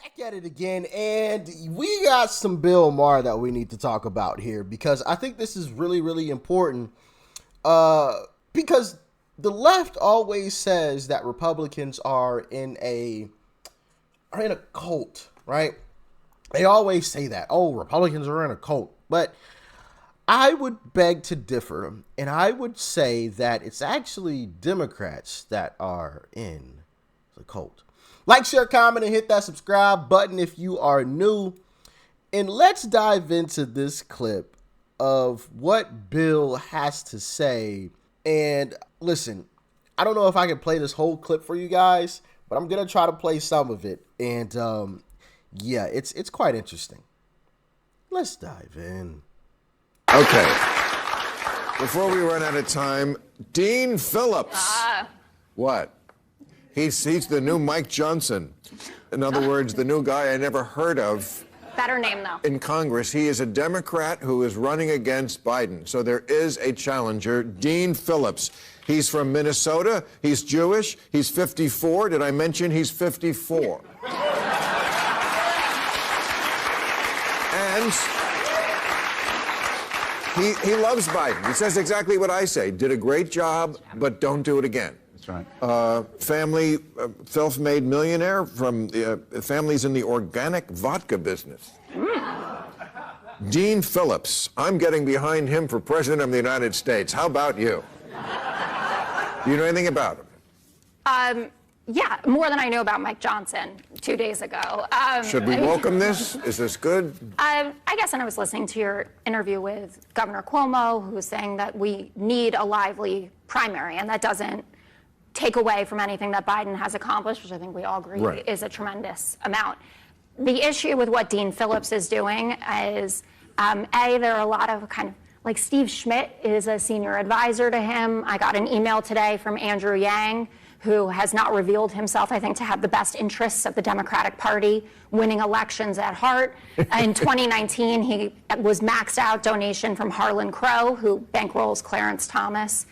Back at it again, and we got some Bill Maher that we need to talk about here because I think this is really, really important. Because the left always says that Republicans are in a cult, right? They always say that. Oh, Republicans are in a cult, but I would beg to differ, and I would say that it's actually Democrats that are in the cult. Like, share, comment, and hit that subscribe button if you are new. And let's dive into this clip of what Bill has to say. And listen, I don't know if I can play this whole clip for you guys, but I'm going to try to play some of it. And yeah, it's quite interesting. Let's dive in. Okay. Before we run out of time, Dean Phillips. What? He's the new Mike Johnson. In other words, the new guy I never heard of. Better name, though. In Congress. He is a Democrat who is running against Biden. So there is a challenger, Dean Phillips. He's from Minnesota. He's Jewish. He's 54. Did I mention he's 54? And he loves Biden. He says exactly what I say. Did a great job, but don't do it again. That's right. Family, self-made millionaire from families in the organic vodka business. Dean Phillips. I'm getting behind him for president of the United States. How about you? Do you know anything about him? Yeah, more than I know about Mike Johnson 2 days ago. Should we welcome this? Is this good? I guess, and I was listening to your interview with Governor Cuomo, who was saying that we need a lively primary, and that doesn't take away from anything that Biden has accomplished, which I think we all agree is a tremendous amount. The issue with what Dean Phillips is doing is, there are a lot of kind of, like Steve Schmidt is a senior advisor to him. I got an email today from Andrew Yang, who has not revealed himself, I think, to have the best interests of the Democratic Party winning elections at heart. In 2019, he was maxed out donation from Harlan Crow, who bankrolls Clarence Thomas.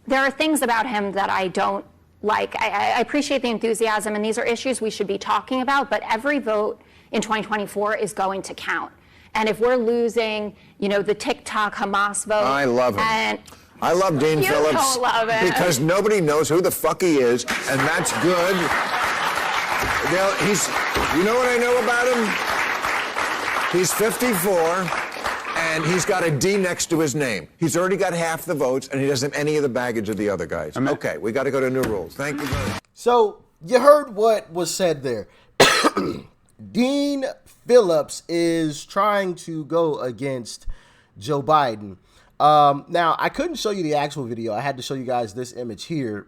There are things about him that I don't like. I appreciate the enthusiasm, and these are issues we should be talking about, but every vote in 2024 is going to count. And if we're losing, the TikTok Hamas vote. I love him. I love Dean Phillips don't love it. Because nobody knows who the fuck he is, and that's good. You know what I know about him? He's 54, and he's got a D next to his name. He's already got half the votes, and he doesn't have any of the baggage of the other guys. Okay, we got to go to new rules. Thank you very much. So you heard what was said there. Dean Phillips is trying to go against Joe Biden. Now, I couldn't show you the actual video. I had to show you guys this image here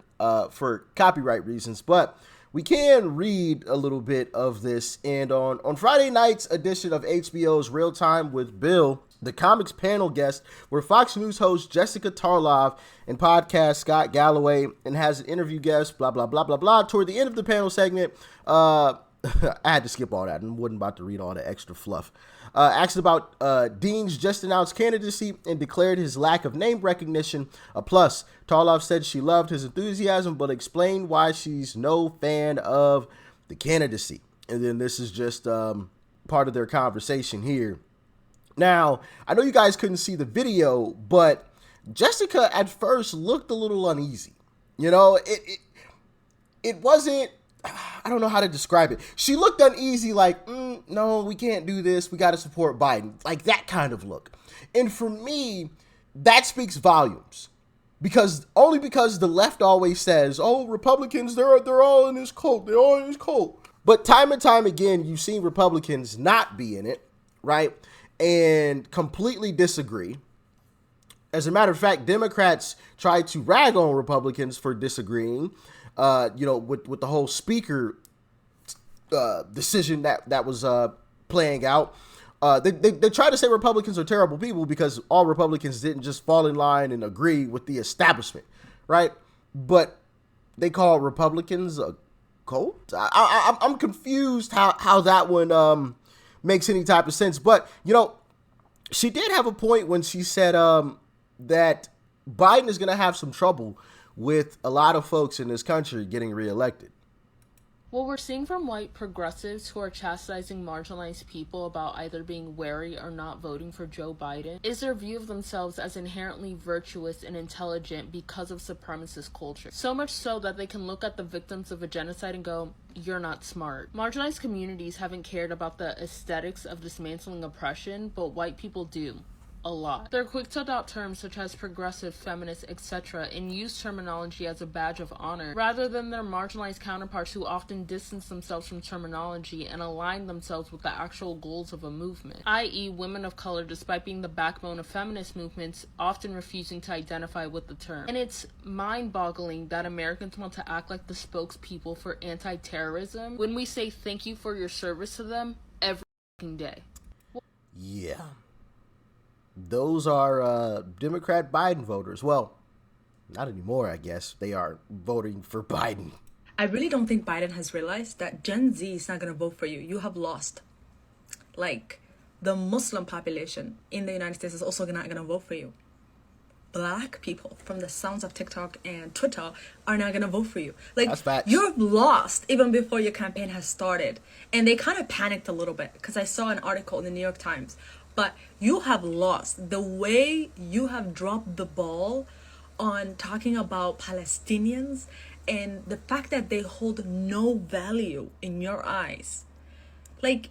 for copyright reasons, but we can read a little bit of this. And on Friday night's edition of HBO's Real Time with Bill, the comics panel guests were Fox News host Jessica Tarlov and podcast Scott Galloway, and has an interview guest, blah, blah, blah, blah, blah. Toward the end of the panel segment, I had to skip all that and wasn't about to read all the extra fluff. Asked about Dean's just announced candidacy and declared his lack of name recognition a plus. Tarlov said she loved his enthusiasm, but explained why she's no fan of the candidacy. And then this is just part of their conversation here. Now, I know you guys couldn't see the video, but Jessica at first looked a little uneasy. It wasn't, I don't know how to describe it. She looked uneasy, like, no, we can't do this. We got to support Biden. Like that kind of look. And for me, that speaks volumes. Because the left always says, oh, Republicans, they're all in this cult. They're all in this cult. But time and time again, you've seen Republicans not be in it, right? And completely disagree. As a matter of fact, Democrats try to rag on Republicans for disagreeing. With the whole speaker decision that was playing out. They try to say Republicans are terrible people because all Republicans didn't just fall in line and agree with the establishment, right? But they call Republicans a cult. I'm confused how that one makes any type of sense. But, she did have a point when she said that Biden is going to have some trouble with a lot of folks in this country getting reelected. What we're seeing from white progressives who are chastising marginalized people about either being wary or not voting for Joe Biden is their view of themselves as inherently virtuous and intelligent because of supremacist culture. So much so that they can look at the victims of a genocide and go, "You're not smart." Marginalized communities haven't cared about the aesthetics of dismantling oppression, but white people do. A lot. They're quick to adopt terms such as progressive, feminist, etc. and use terminology as a badge of honor, rather than their marginalized counterparts who often distance themselves from terminology and align themselves with the actual goals of a movement, i.e. women of color, despite being the backbone of feminist movements, often refusing to identify with the term. And it's mind-boggling that Americans want to act like the spokespeople for anti-terrorism when we say thank you for your service to them every day. Yeah. Those are Democrat Biden voters. Well, not anymore, I guess. They are voting for Biden. I really don't think Biden has realized that Gen Z is not going to vote for you. You have lost. Like, the Muslim population in the United States is also not going to vote for you. Black people, from the sounds of TikTok and Twitter, are not going to vote for you. Like, that's facts. You're lost even before your campaign has started. And they kind of panicked a little bit because I saw an article in the New York Times. But you have lost. The way you have dropped the ball on talking about Palestinians and the fact that they hold no value in your eyes. Like,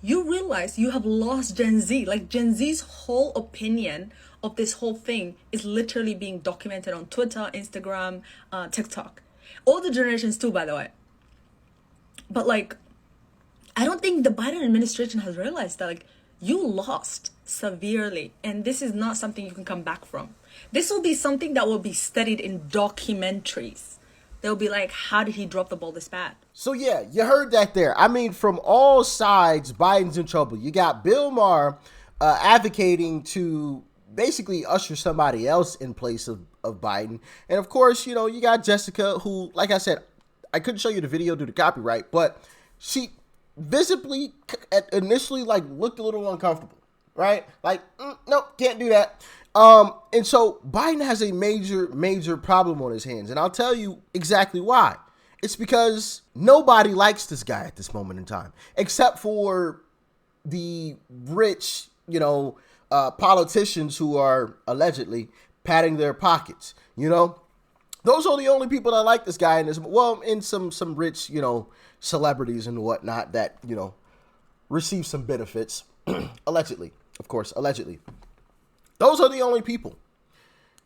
you realize you have lost Gen Z. Like, Gen Z's whole opinion of this whole thing is literally being documented on Twitter, Instagram, TikTok. All the generations too, by the way. But, like, I don't think the Biden administration has realized that, like, you lost severely, and this is not something you can come back from. This will be something that will be studied in documentaries. They'll be like, how did he drop the ball this bad? So yeah, you heard that there. I mean, from all sides, Biden's in trouble. You got Bill Maher advocating to basically usher somebody else in place of Biden. And of course, you know, you got Jessica, who, like I said, I couldn't show you the video due to copyright, but she visibly initially like looked a little uncomfortable, right? Like, nope, can't do that. And so Biden has a major problem on his hands. And I'll tell you exactly why. It's because nobody likes this guy at this moment in time, except for the rich, you know, politicians who are allegedly patting their pockets, you know? Those are the only people that like this guy in this, well, and some rich, you know, celebrities and whatnot that, you know, receive some benefits, allegedly, of course, allegedly. Those are the only people.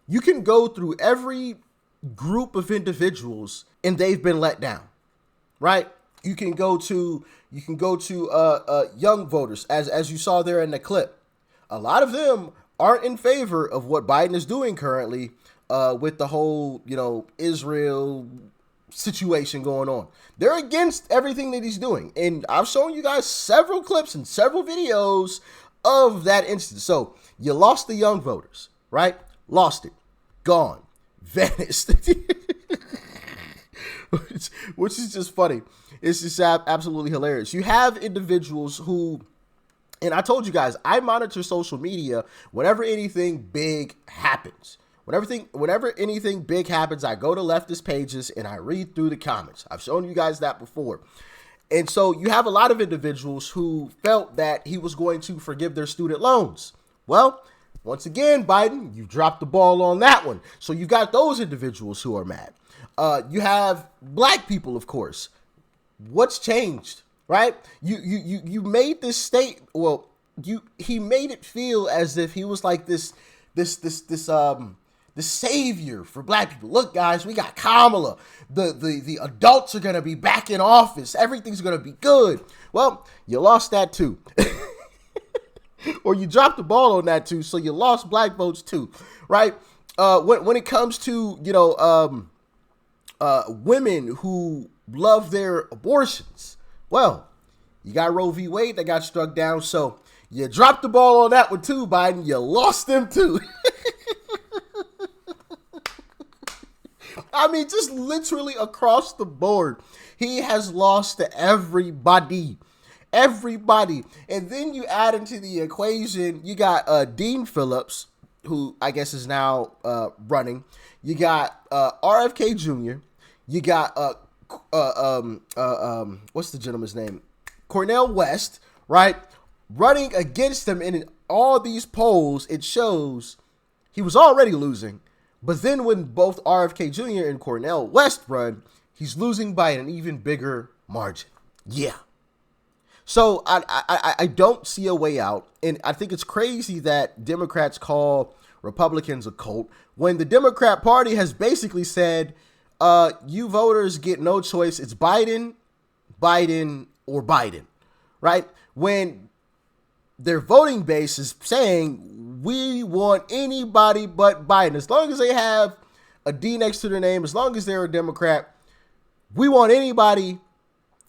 You can go through every group of individuals and they've been let down, right? You can go to young voters, as you saw there in the clip. A lot of them aren't in favor of what Biden is doing currently with the whole, you know, Israel situation going on. They're against everything that he's doing. And I've shown you guys several clips and several videos of that instance. So you lost the young voters, right? Lost it. Gone. Vanished. which is just funny. It's just absolutely hilarious. You have individuals who, and I told you guys, I monitor social media whenever anything big happens. Whenever anything big happens, I go to leftist pages and I read through the comments. I've shown you guys that before. And so you have a lot of individuals who felt that he was going to forgive their student loans. Well, once again, Biden, you dropped the ball on that one. So you got those individuals who are mad. You have black people, of course. What's changed, right? You made this state. Well, he made it feel as if he was like this the savior for black people. Look, guys, we got Kamala. The adults are going to be back in office. Everything's going to be good. Well, you lost that too. Or you dropped the ball on that too, so you lost black votes too, right? When it comes to, you know, women who love their abortions, well, you got Roe v. Wade that got struck down, so you dropped the ball on that one too, Biden. You lost them too. I mean, just literally across the board, he has lost to everybody. Everybody. And then you add into the equation, you got Dean Phillips, who I guess is now running. You got RFK Jr. You got what's the gentleman's name? Cornel West, right? Running against him in all these polls, it shows he was already losing. But then when both RFK Jr. and Cornel West run, he's losing by an even bigger margin. Yeah. So I don't see a way out. And I think it's crazy that Democrats call Republicans a cult when the Democrat Party has basically said, you voters get no choice. It's Biden, or Biden, right? When their voting base is saying, we want anybody but Biden. As long as they have a D next to their name, as long as they're a Democrat, we want anybody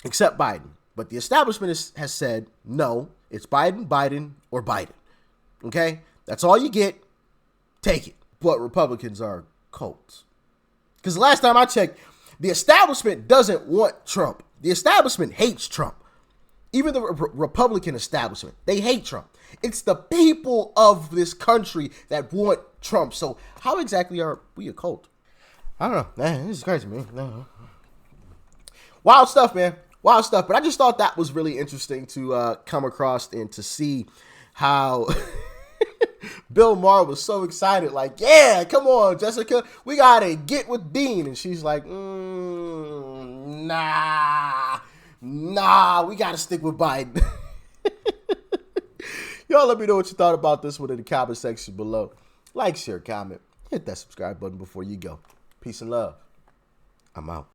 except Biden. But the establishment has said, no, it's Biden, or Biden. Okay? That's all you get. Take it. But Republicans are cults. Because the last time I checked, the establishment doesn't want Trump. The establishment hates Trump. Even the Republican establishment, they hate Trump. It's the people of this country that want Trump. So how exactly are we a cult? I don't know. Man, this is crazy, man. No. Wild stuff, man. Wild stuff. But I just thought that was really interesting to come across and to see how Bill Maher was so excited. Like, yeah, come on, Jessica. We got to get with Dean. And she's like, nah, we got to stick with Biden. Y'all let me know what you thought about this one in the comment section below. Like, share, comment. Hit that subscribe button before you go. Peace and love. I'm out.